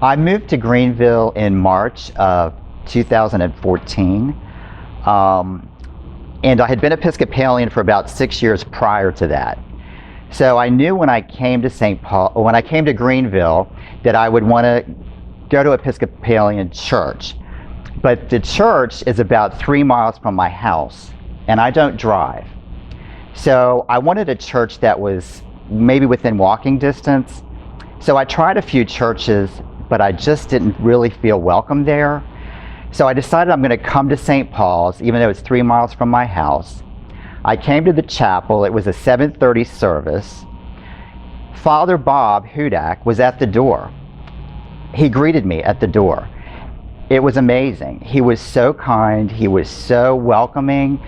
I moved to Greenville in March of 2014, and I had been Episcopalian for about 6 years prior to that. So I knew when I came to St. Paul, or when I came to Greenville, that I would want to go to Episcopalian church. But the church is about 3 miles from my house, and I don't drive. So I wanted a church that was maybe within walking distance. So I tried a few churches, but I just didn't really feel welcome there. So I decided I'm going to come to St. Paul's, even though it's 3 miles from my house. I came to the chapel. It was a 7:30 service. Father Bob Hudak was at the door. He greeted me at the door. It was amazing. He was so kind. He was so welcoming.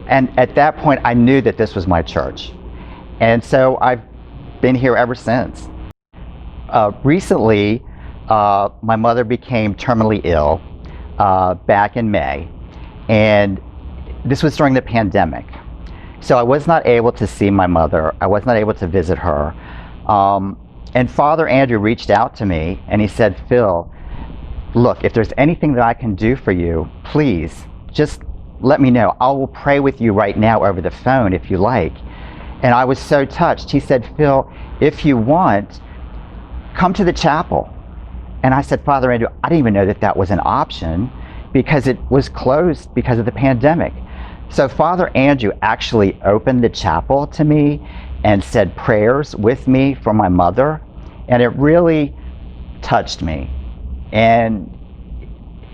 And at that point, I knew that this was my church. And so I've been here ever since. Recently, my mother became terminally ill back in May, and this was during the pandemic. So I was not able to see my mother. I was not able to visit her. And Father Andrew reached out to me and he said, "Phil, look, if there's anything that I can do for you, please just let me know. I will pray with you right now over the phone if you like." And I was so touched. He said, "Phil, if you want, come to the chapel." And I said, "Father Andrew, I didn't even know that that was an option because it was closed because of the pandemic." So Father Andrew actually opened the chapel to me and said prayers with me for my mother. And it really touched me. And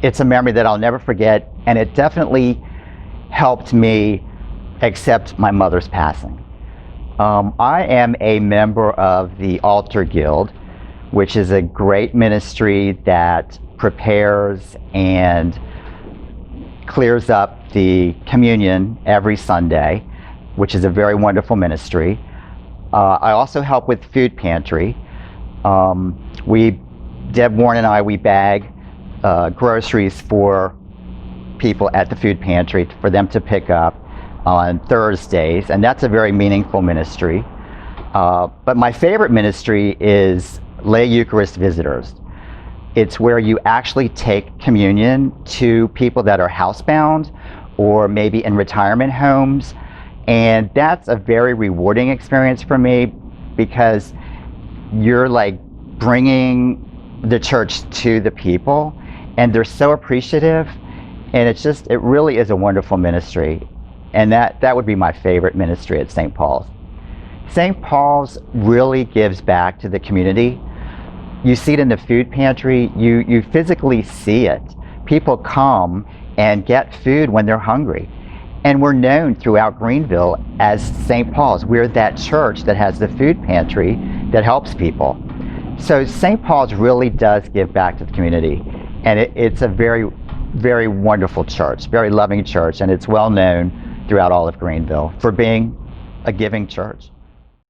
it's a memory that I'll never forget. And it definitely helped me accept my mother's passing. I am a member of the Altar Guild, which is a great ministry that prepares and clears up the communion every Sunday, which is a very wonderful ministry. I also help with food pantry. Deb Warren and I, we bag groceries for people at the food pantry for them to pick up on Thursdays, and that's a very meaningful ministry. But my favorite ministry is Lay Eucharist Visitors. It's where you actually take communion to people that are housebound or maybe in retirement homes. And that's a very rewarding experience for me because you're like bringing the church to the people and they're so appreciative. And it really is a wonderful ministry. And that would be my favorite ministry at St. Paul's. St. Paul's really gives back to the community. You see it in the food pantry. You physically see it. People come and get food when they're hungry. And we're known throughout Greenville as St. Paul's. We're that church that has the food pantry that helps people. So St. Paul's really does give back to the community. And it's a very, very wonderful church, very loving church. And it's well known throughout all of Greenville for being a giving church.